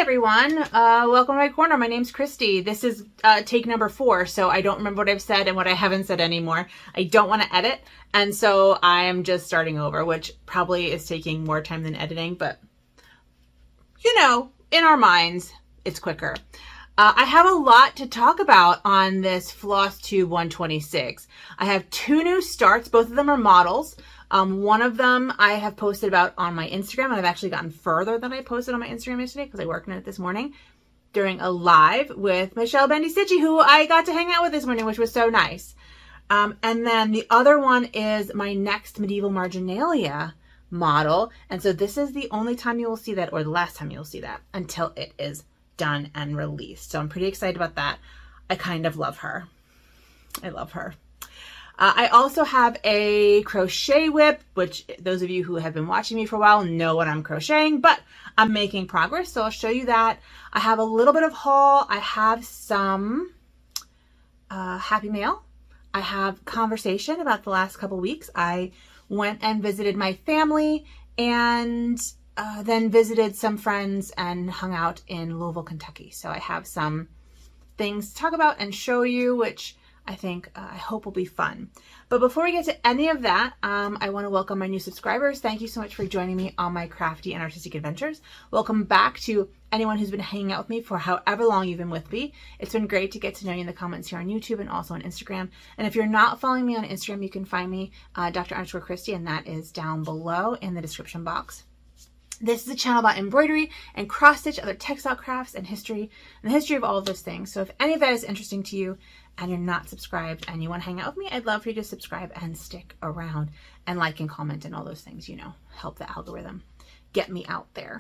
everyone, welcome to my corner. My name's Christy. This is take number 4, so I don't remember what I've said and what I haven't said anymore. I don't want to edit, and so I am just starting over, which probably is taking more time than editing, but you know, in our minds, it's quicker. I have a lot to talk about on this Flosstube 126. I have 2 new starts. Both of them are models. One of them I have posted about on my Instagram, and I've actually gotten further than I posted on my Instagram yesterday because I worked on it this morning during a live with Michelle Bendy Stitchy, who I got to hang out with this morning, which was so nice. And then the other one is my next medieval marginalia model. And so this is the only time you will see that, or the last time you'll see that, until it is done and released. So I'm pretty excited about that. I kind of love her. I love her. I also have a crochet whip, which those of you who have been watching me for a while know what I'm crocheting, but I'm making progress, so I'll show you that. I have a little bit of haul. I have some happy mail. I have conversation about the last couple weeks. I went and visited my family and then visited some friends and hung out in Louisville, Kentucky. So I have some things to talk about and show you, which I think, I hope will be fun. But before we get to any of that, I want to welcome my new subscribers. Thank you so much for joining me on my crafty and artistic adventures. Welcome back to anyone who's been hanging out with me for however long you've been with me. It's been great to get to know you in the comments here on YouTube and also on Instagram. And if you're not following me on Instagram, you can find me Dr._Christy, and that is down below in the description box. This is a channel about embroidery and cross stitch, other textile crafts, and history, and the history of all of those things. So if any of that is interesting to you and you're not subscribed and you want to hang out with me, I'd love for you to subscribe and stick around and like and comment and all those things, you know, help the algorithm get me out there.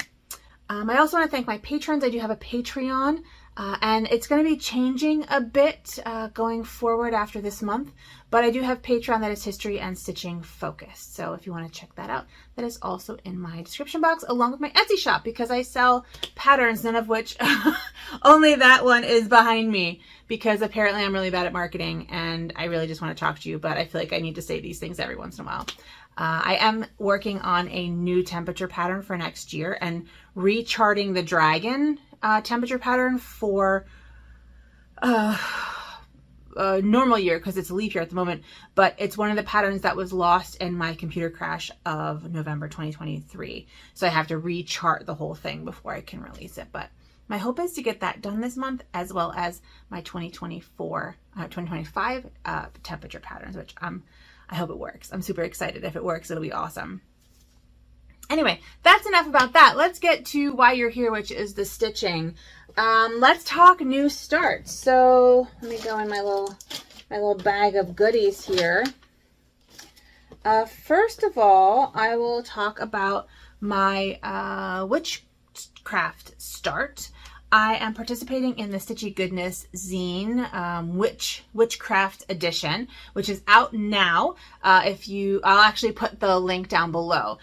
I also want to thank my patrons. I do have a Patreon, and it's going to be changing a bit going forward after this month, but I do have Patreon that is history and stitching focused. So if you want to check that out, that is also in my description box, along with my Etsy shop, because I sell patterns, none of which, only that one is behind me, because apparently I'm really bad at marketing and I really just want to talk to you, but I feel like I need to say these things every once in a while. I am working on a new temperature pattern for next year and recharting the dragon temperature pattern for a normal year, because it's a leap year at the moment, but it's one of the patterns that was lost in my computer crash of November 2023. So I have to rechart the whole thing before I can release it. But my hope is to get that done this month, as well as my 2025 temperature patterns, which I hope it works. I'm super excited. If it works, it'll be awesome. Anyway, that's enough about that. Let's get to why you're here, which is the stitching. Let's talk new starts. So let me go in my little bag of goodies here. First of all, I will talk about my witchcraft start. I am participating in the Stitchy Goodness zine, Witchcraft Edition, which is out now. I'll actually put the link down below.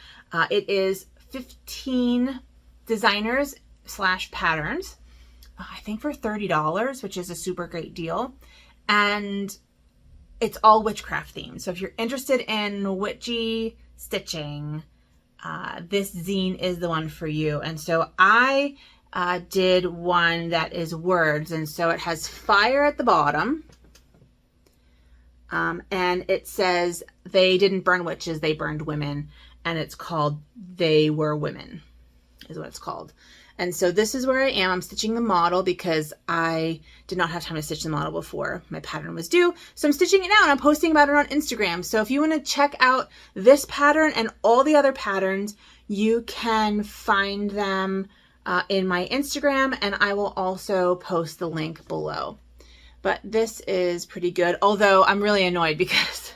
It is 15 designers / patterns, I think for $30, which is a super great deal. And it's all witchcraft themed. So if you're interested in witchy stitching, this zine is the one for you. And so I did one that is words, and so it has fire at the bottom, and it says they didn't burn witches, they burned women, and it's called They Were Women is what it's called. And so this is where I am. I'm stitching the model because I did not have time to stitch the model before my pattern was due, so I'm stitching it now and I'm posting about it on Instagram. So if you want to check out this pattern and all the other patterns, you can find them in my Instagram, and I will also post the link below. But this is pretty good, although I'm really annoyed because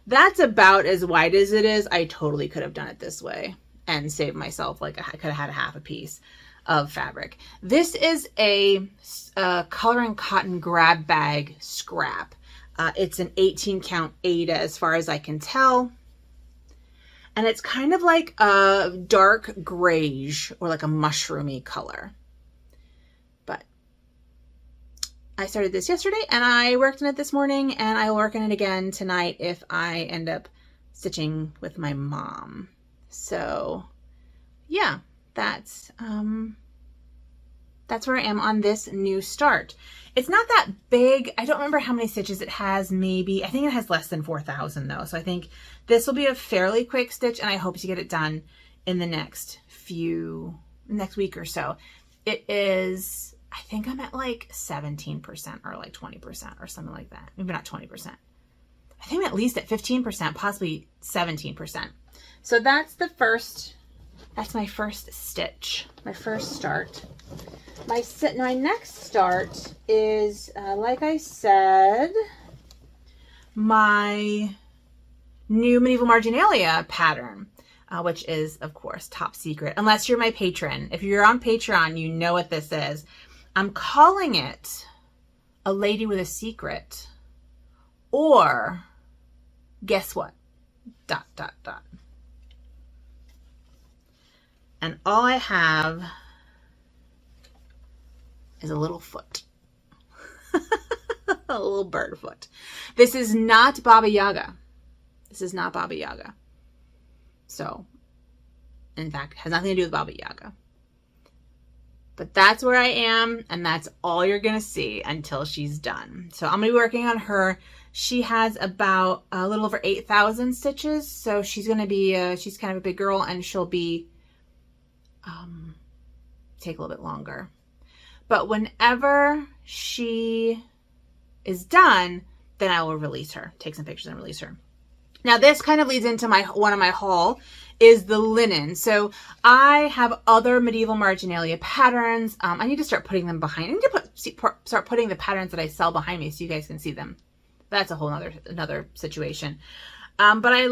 that's about as wide as it is. I totally could have done it this way and saved myself, like I could have had a half a piece of fabric. This is a coloring cotton grab bag scrap. It's an 18 count Aida as far as I can tell. And it's kind of like a dark grayish or like a mushroomy color. But I started this yesterday and I worked on it this morning, and I'll work on it again tonight if I end up stitching with my mom. So yeah, that's that's where I am on this new start. It's not that big. I don't remember how many stitches it has. Maybe, I think it has less than 4,000 though. So I think this will be a fairly quick stitch, and I hope to get it done in the next week or so. It is, I think I'm at like 17% or like 20% or something like that. Maybe not 20%. I think I'm at least at 15%, possibly 17%. So that's the first, that's my first stitch, my first start. My next start is, like I said, my new medieval marginalia pattern, which is, of course, top secret, unless you're my patron. If you're on Patreon, you know what this is. I'm calling it A Lady with a Secret, or guess what? ... And all I have is a little foot. A little bird foot. This is not Baba Yaga. This is not Baba Yaga. So, in fact, it has nothing to do with Baba Yaga. But that's where I am, and that's all you're going to see until she's done. So I'm going to be working on her. She has about a little over 8,000 stitches. So she's going to be, she's kind of a big girl, and she'll be, take a little bit longer. But whenever she is done, then I will release her, take some pictures and release her. Now this kind of leads into one of my haul is the linen. So I have other medieval marginalia patterns. I need to start putting them behind. I need to start putting the patterns that I sell behind me so you guys can see them. That's a whole another situation. But I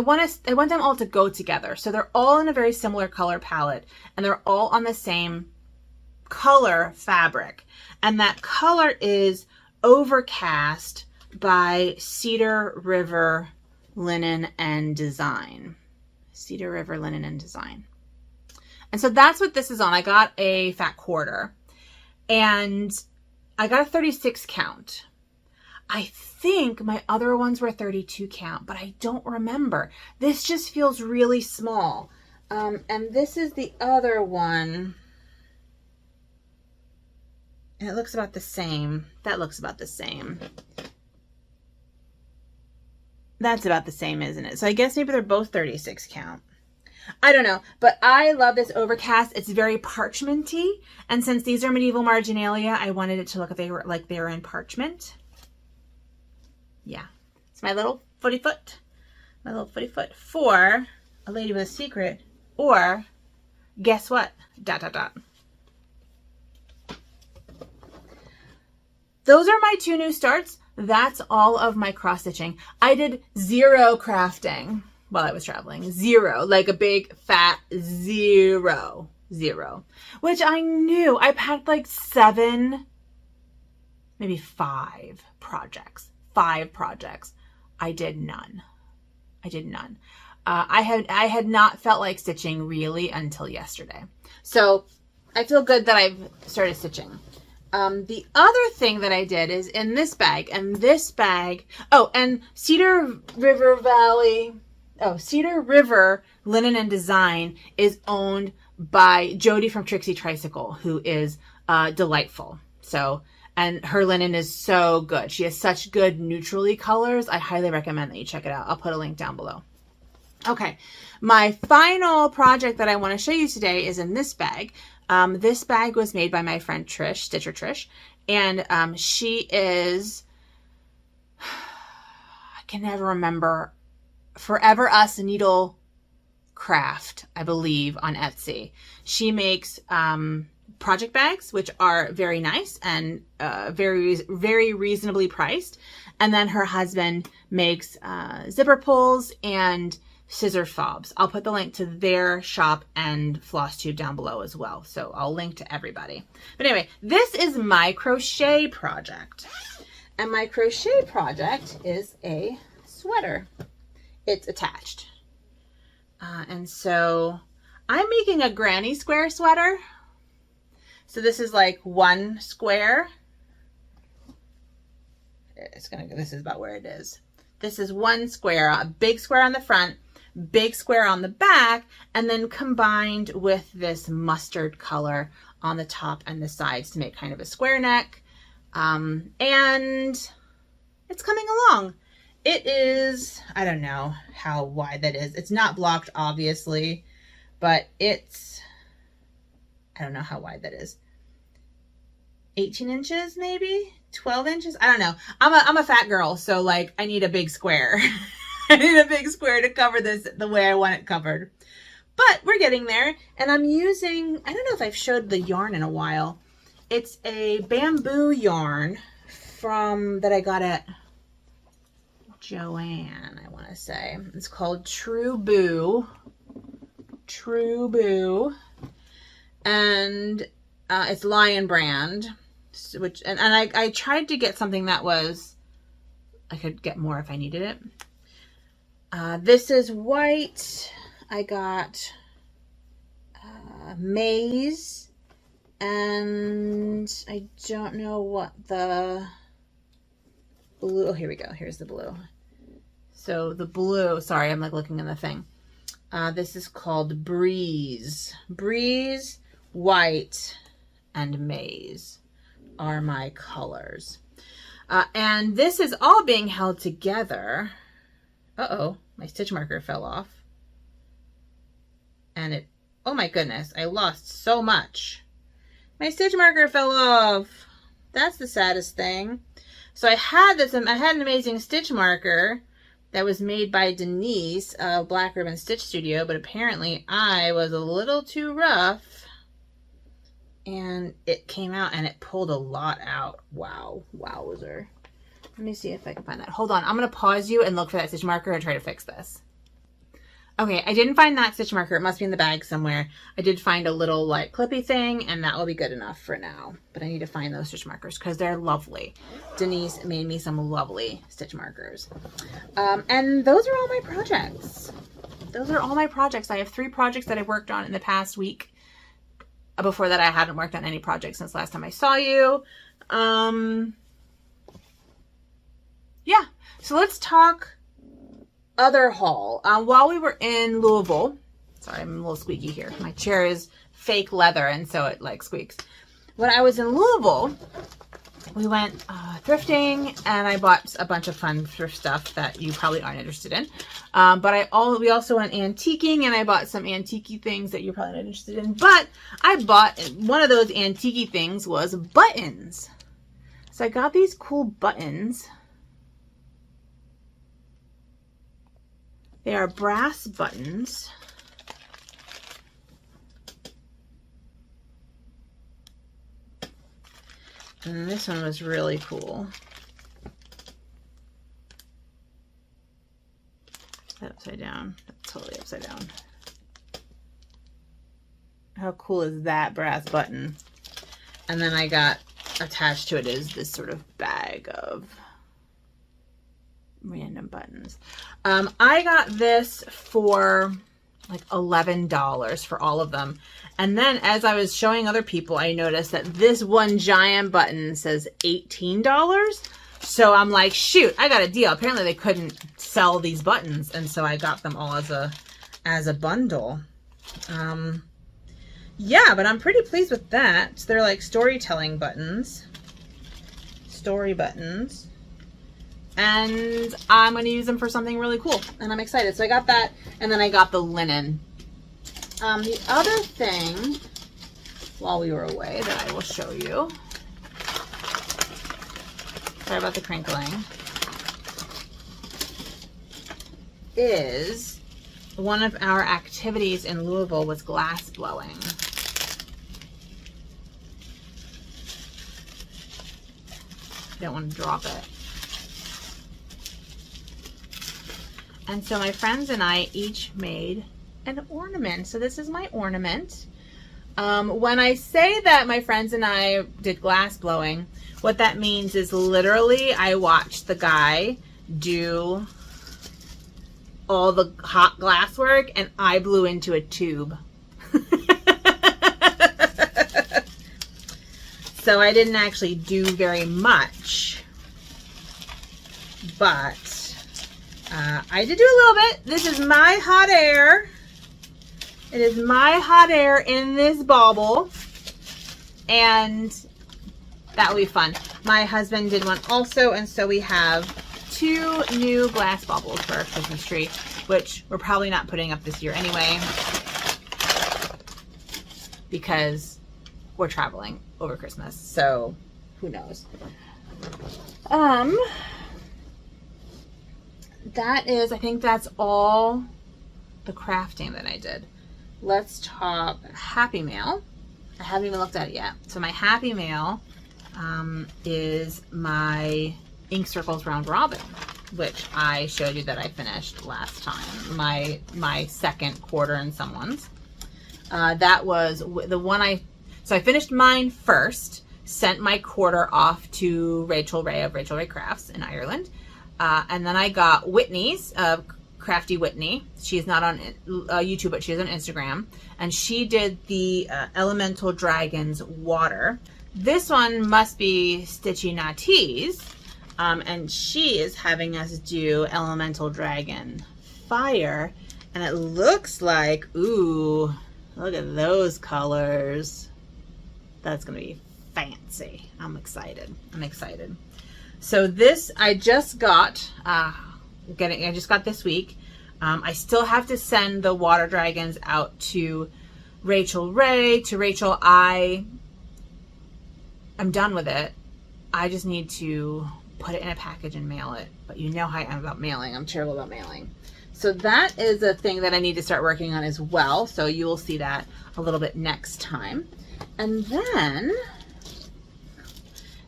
want them all to go together. So they're all in a very similar color palette, and they're all on the same color fabric. And that color is Overcast by Cedar River Linen and Design. Cedar River Linen and Design. And so that's what this is on. I got a fat quarter, and I got a 36 count. I think my other ones were 32 count, but I don't remember. This just feels really small. And this is the other one. And it looks about the same. That looks about the same. That's about the same, isn't it? So I guess maybe they're both 36 count. I don't know, but I love this Overcast. It's very parchmenty, and since these are medieval marginalia, I wanted it to look like they were in parchment. Yeah, it's my little footy foot. My little footy foot for A Lady with a Secret, or guess what? ... Those are my two new starts. That's all of my cross stitching. I did 0 crafting while I was traveling. 0, like a big fat 0, which I knew. I've had like 7, maybe 5 projects. 5 projects. I did none. I had not felt like stitching really until yesterday. So I feel good that I've started stitching. The other thing that I did is in this bag, and this bag, oh, and Cedar River Linen and Design is owned by Jody from Trixie Tricycle, who is delightful. So, and her linen is so good. She has such good neutrally colors. I highly recommend that you check it out. I'll put a link down below. Okay, my final project that I want to show you today is in this bag. This bag was made by my friend Trish, Stitcher Trish, and she is, I can never remember, Forever Us Needle Craft, I believe, on Etsy. She makes project bags, which are very nice and very reasonably priced. And then her husband makes zipper pulls and scissor fobs. I'll put the link to their shop and Flosstube down below as well. So I'll link to everybody. But anyway, this is my crochet project. And my crochet project is a sweater. It's attached. And so I'm making a granny square sweater. So this is like 1 square. This is about where it is. This is 1 square, a big square on the front, big square on the back, and then combined with this mustard color on the top and the sides to make kind of a square neck. And it's coming along. It is, I don't know how wide that is. It's not blocked, obviously, but it's, I don't know how wide that is. 18 inches, maybe 12 inches. I don't know. I'm a fat girl. So like I need a big square. I need a big square to cover this the way I want it covered, but we're getting there. And I'm using, I don't know if I've showed the yarn in a while. It's a bamboo yarn that I got at Joann, I want to say. It's called True Boo. True Boo. And it's Lion brand, which, and I tried to get something that was, I could get more if I needed it. This is white. I got maize, and I don't know what the blue, oh, here we go. Here's the blue. So the blue, sorry, I'm like looking in the thing. This is called Breeze. Breeze, white, and maize are my colors. And this is all being held together. Uh-oh, my stitch marker fell off. And it, oh my goodness, I lost so much. My stitch marker fell off. That's the saddest thing. So I had an amazing stitch marker that was made by Denise of Black Ribbon Stitch Studio, but apparently I was a little too rough and it came out and it pulled a lot out. Wow, wowzer. Let me see if I can find that. Hold on, I'm gonna pause you and look for that stitch marker and try to fix this. Okay, I didn't find that stitch marker. It must be in the bag somewhere. I did find a little like clippy thing, and that will be good enough for now. But I need to find those stitch markers because they're lovely. Denise made me some lovely stitch markers. And those are all my projects. Those are all my projects. I have 3 projects that I worked on in the past week. Before that, I hadn't worked on any projects since last time I saw you. Yeah, so let's talk other haul. While we were in Louisville, sorry, I'm a little squeaky here. My chair is fake leather and so it like squeaks. When I was in Louisville, we went thrifting and I bought a bunch of fun thrift stuff that you probably aren't interested in. But we also went antiquing and I bought some antique things that you're probably not interested in. But I bought, one of those antique things was buttons. So I got these cool buttons. They are brass buttons. And this one was really cool. Is that upside down? That's totally upside down. How cool is that brass button? And then I got attached to it is this sort of bag of random buttons. I got this for like $11 for all of them. And then as I was showing other people, I noticed that this one giant button says $18. So I'm like, shoot, I got a deal. Apparently they couldn't sell these buttons. And so I got them all as a bundle. Yeah, but I'm pretty pleased with that. They're like storytelling buttons. Story buttons. And I'm going to use them for something really cool. And I'm excited. So I got that. And then I got the linen. The other thing, while we were away, that I will show you. Sorry about the crinkling. Is one of our activities in Louisville was glass blowing. Don't want to drop it. And so my friends and I each made an ornament. So this is my ornament. When I say that my friends and I did glass blowing, what that means is literally I watched the guy do all the hot glass work and I blew into a tube. So I didn't actually do very much, but I I did do a little bit. This is my hot air. It is my hot air in this bauble. And that will be fun. My husband did one also, and so we have 2 new glass baubles for our Christmas tree, which we're probably not putting up this year anyway, because we're traveling over Christmas, so who knows. That is, I think that's all the crafting that I did. Let's talk Happy Mail. I haven't even looked at it yet. So my Happy Mail is my Ink Circles Round Robin, which I showed you that I finished last time. My second quarter in someone's. That was the one so I finished mine first, sent my quarter off to Rachel Ray of Rachel Ray Crafts in Ireland. And then I got Whitney's of Crafty Whitney. She's not on YouTube, but she's on Instagram. And she did the Elemental Dragons Water. This one must be Stitchy Natties. And she is having us do Elemental Dragon Fire. And it looks like, ooh, look at those colors. That's going to be fancy. I'm excited. I'm excited. So this I just got, I just got this week. I still have to send the water dragons out to Rachel Ray. To Rachel, I'm done with it. I just need to put it in a package and mail it. But you know how I am about mailing. I'm terrible about mailing. So that is a thing that I need to start working on as well. So you will see that a little bit next time. And then,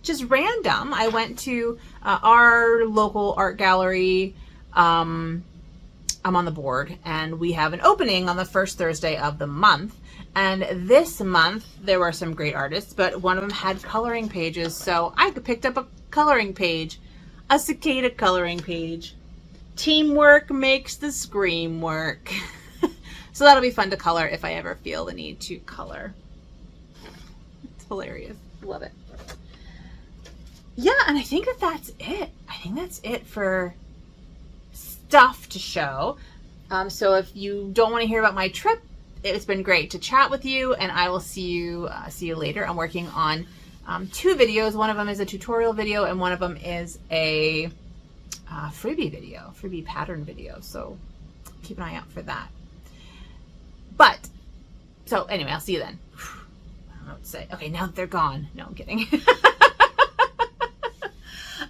just random, I went to our local art gallery. I'm on the board, and we have an opening on the first Thursday of the month. And this month there were some great artists, but one of them had coloring pages, so I picked up a coloring page, a cicada coloring page. Teamwork makes the scream work. So that'll be fun to color if I ever feel the need to color. It's hilarious. Love it. Yeah, and I think that's it. I think that's it for stuff to show. So if you don't want to hear about my trip, it's been great to chat with you, and I will see you later. I'm working on 2 videos. One of them is a tutorial video, and one of them is a freebie video, freebie pattern video. So keep an eye out for that. But, so anyway, I'll see you then. I don't know what to say. Okay, now that they're gone. No, I'm kidding.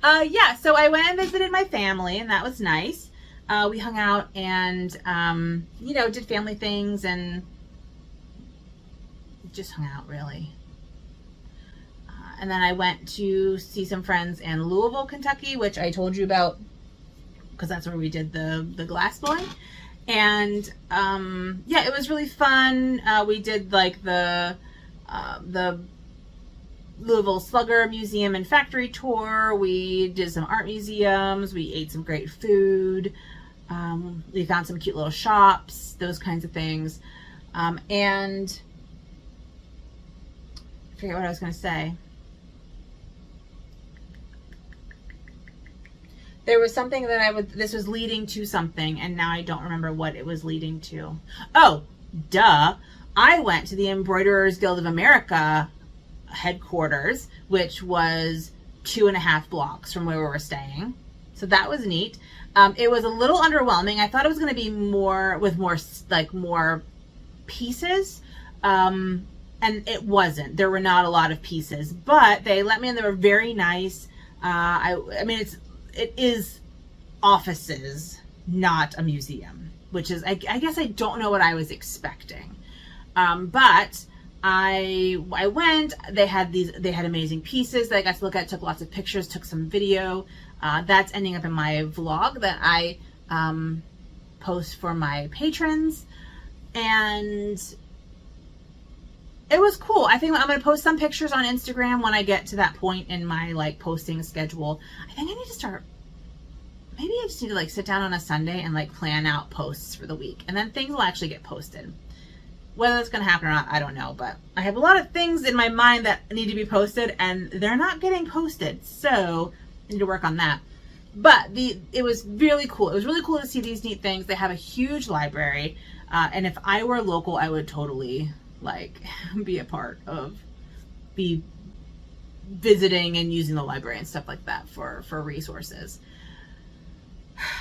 Yeah, so I went and visited my family, and that was nice. We hung out and, you know, did family things and just hung out, really. And then I went to see some friends in Louisville, Kentucky, which I told you about because that's where we did the glass blowing. And yeah, it was really fun. We did like the Louisville Slugger Museum and Factory Tour. We did some art museums. We ate some great food. We found some cute little shops, those kinds of things. And I forget what I was going to say. There was something that this was leading to something, and now I don't remember what it was leading to. Oh, duh. I went to the Embroiderers Guild of America headquarters, which was 2.5 blocks from where we were staying. So that was neat. It was a little underwhelming. I thought it was going to be more pieces. And it wasn't. There were not a lot of pieces, but they let me in. They were very nice. I mean, it is offices, not a museum, which is, I guess I don't know what I was expecting. But I went, they had amazing pieces that I got to look at, took lots of pictures, took some video. That's ending up in my vlog that I post for my patrons. And it was cool. I think I'm going to post some pictures on Instagram when I get to that point in my like posting schedule. I think I need to start, maybe I just need to like sit down on a Sunday and like plan out posts for the week, and then things will actually get posted. Whether that's going to happen or not, I don't know, but I have a lot of things in my mind that need to be posted and they're not getting posted. So I need to work on that. But it was really cool. It was really cool to see these neat things. They have a huge library. And if I were local, I would totally like be visiting and using the library and stuff like that for resources.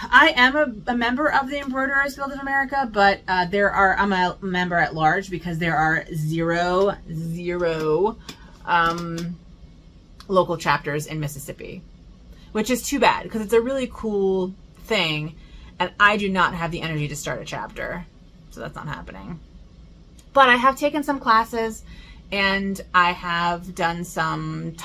I am a member of the Embroiderers Guild of America, but I'm a member at large because there are zero local chapters in Mississippi, which is too bad because it's a really cool thing, and I do not have the energy to start a chapter, so that's not happening. But I have taken some classes, and I have done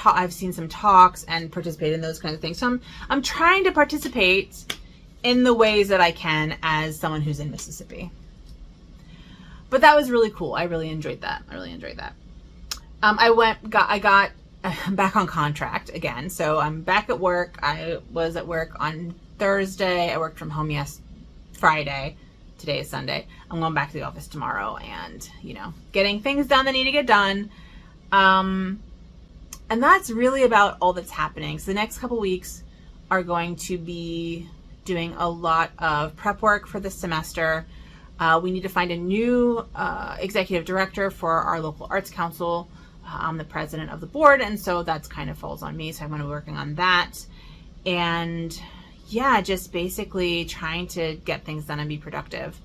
I've seen some talks and participated in those kinds of things. So I'm trying to participate in the ways that I can as someone who's in Mississippi. But that was really cool. I really enjoyed that. I got back on contract again. So I'm back at work. I was at work on Thursday. I worked from home Friday. Today is Sunday. I'm going back to the office tomorrow and, getting things done that need to get done. And that's really about all that's happening. So the next couple weeks are going to be doing a lot of prep work for this semester. We need to find a new executive director for our local arts council. I'm the president of the board, and so that's kind of falls on me. So I'm going to be working on that. And yeah, just basically trying to get things done and be productive.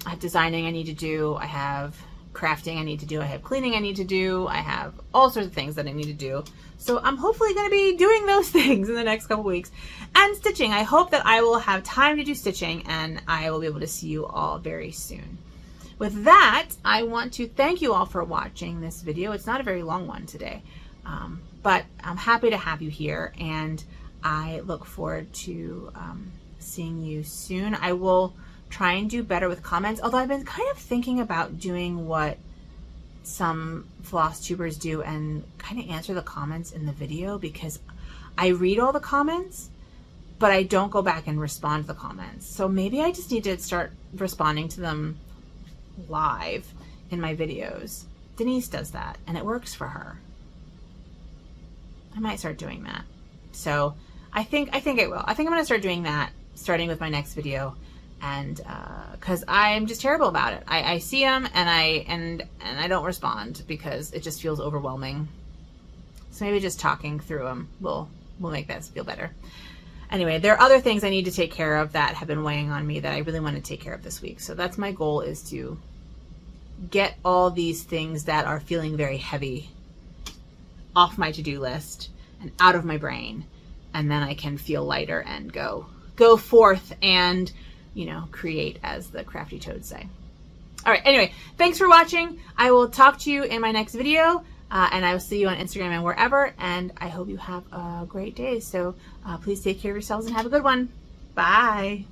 I have designing I need to do. I have crafting I need to do. I have cleaning I need to do. I have all sorts of things that I need to do. So I'm hopefully going to be doing those things in the next couple weeks. And stitching. I hope that I will have time to do stitching, and I will be able to see you all very soon. With that, I want to thank you all for watching this video. It's not a very long one today, but I'm happy to have you here, and I look forward to seeing you soon. I will try and do better with comments, although I've been kind of thinking about doing what some floss tubers do and kind of answer the comments in the video, because I read all the comments, but I don't go back and respond to the comments. So maybe I just need to start responding to them live in my videos. Denise does that and it works for her. I might start doing that. So I think I will. I think I'm going to start doing that starting with my next video, and because I'm just terrible about it. I see them and I don't respond because it just feels overwhelming. So maybe just talking through them will make that feel better. Anyway, there are other things I need to take care of that have been weighing on me that I really want to take care of this week. So that's my goal, is to get all these things that are feeling very heavy off my to-do list and out of my brain. And then I can feel lighter and go forth and, create, as the crafty toads say. All right. Anyway, thanks for watching. I will talk to you in my next video. And I will see you on Instagram and wherever, and I hope you have a great day. So please take care of yourselves and have a good one. Bye.